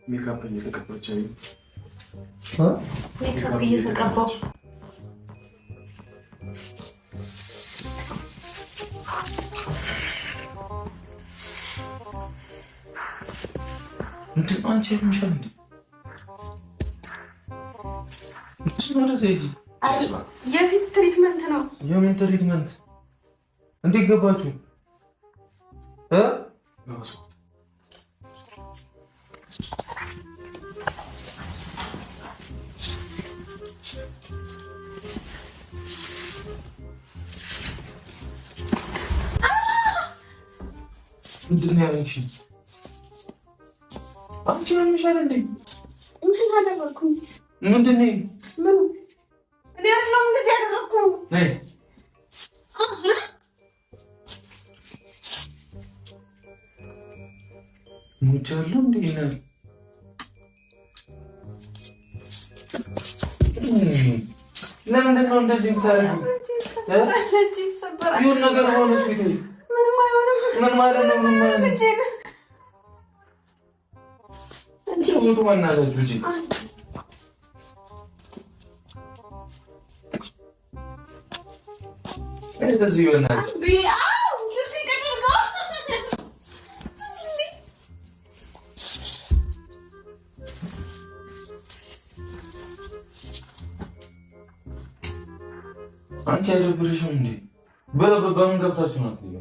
ሜካፕ እየተቀባች አይ ሜካፕ እየተቀባች እንትን አንቺ ምንሻል እንዴ? እቺ ማለት ዘይጂ የፊት ትሪትመንት ነው። የምን ትሪትመንት? እንዴት ገባችሁ? ምንድን ነው ያልሽኝ? አንቺ ምን ምሻል እንዴ? ምን አደረኩኝ? ምንድን ነው? ምን እኔ ያለው እንደዚህ ያደረኩ ነይ ሙቻሉ እንዴ ነው? ለምንድን ነው እንደዚህ የምታደርጊው? ይሁን ነገር ሆነ ስዊት ምንም አይሆንም። ምን ማለት ነው? ምን ማለት ነው? አንቺ ወጡ ማናለች ልጅ እንደዚህ ይሆናል። አንቺ አይደብርሽም እንዴ? በምን ገብታችሁ ነው ትይዩ?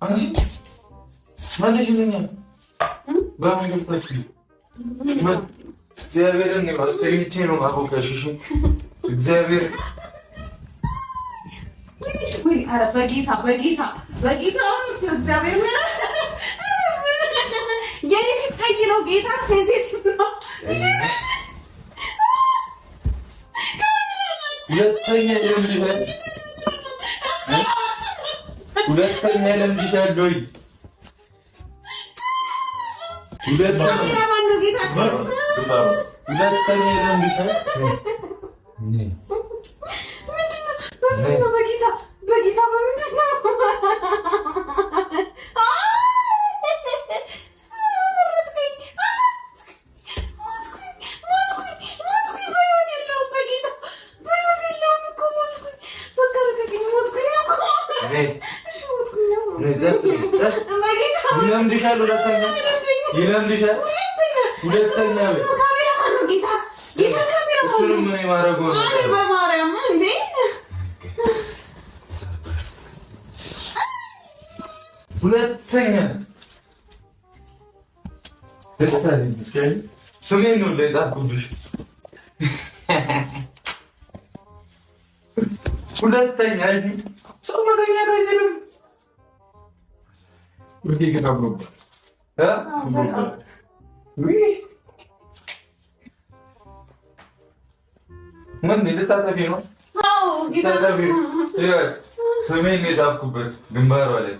አንቺ ማለሽልኛ በምን ገብታችሁ? እግዚአብሔርን ነው አስተኝቼ ነው አቦካሽሽ። እግዚአብሔር ወይ አረ በጌታ እግዚአብሔር ምን የኔ ፊት ቀይ ነው። ጌታ ሴንሲቲቭ ነው። ሁለተኛ ለምድሻል ወይ ሁለተኛ ደስታኝ እስኪ ስሜን ነው ለጻፍኩብሽ። ሁለተኛ ሰው መገኘት አይችልም። ወዴ ግን አብሮባ ምን ልታጠፊ ነው? ስሜን ነው የጻፍኩበት ግንባሯ ላይ።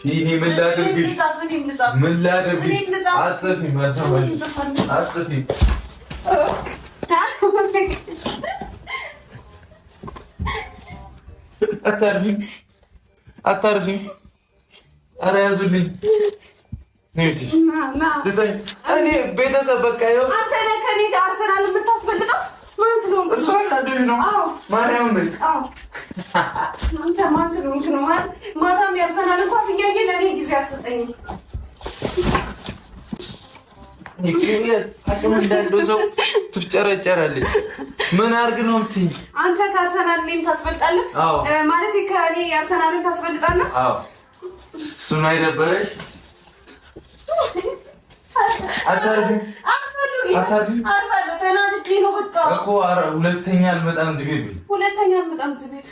ይሄ ምን ላድርግሽ? ምን ላድርግሽ? አትጽፊም፣ አትጽፊም። አታርፊም። ኧረ ያዙልኝ። እኔ ቤተሰብ በቃ ይኸው አንተ ነህ ከእኔ ጋር አርሰናል የምታስፈልጠው ማን ስለሆንክ? እሷ አናዶኝ ነው። ማርያም ነኝ። አንተ ማን ስለሆንክ ነው? ማታም ያርሰናል እንኳን እያየህ ለእኔ ጊዜ አትሰጠኝም። አቅም እንዳለው ሰው ትፍጨረጨራለች። ምን አድርግ ነው የምትይኝ? አንተ ከአርሰናል እኔን ታስበልጣለህ ማለት ከእኔ አርሰናልን ታስበልጣለህ? አዎ እሱን አይደበረሽ? አታርፊም? አልፋለሁ። ተናድጄ ነው በቃ እኮ። ሁለተኛ አልመጣም እዚህ ቤት። ሁለተኛ አልመጣም እዚህ ቤት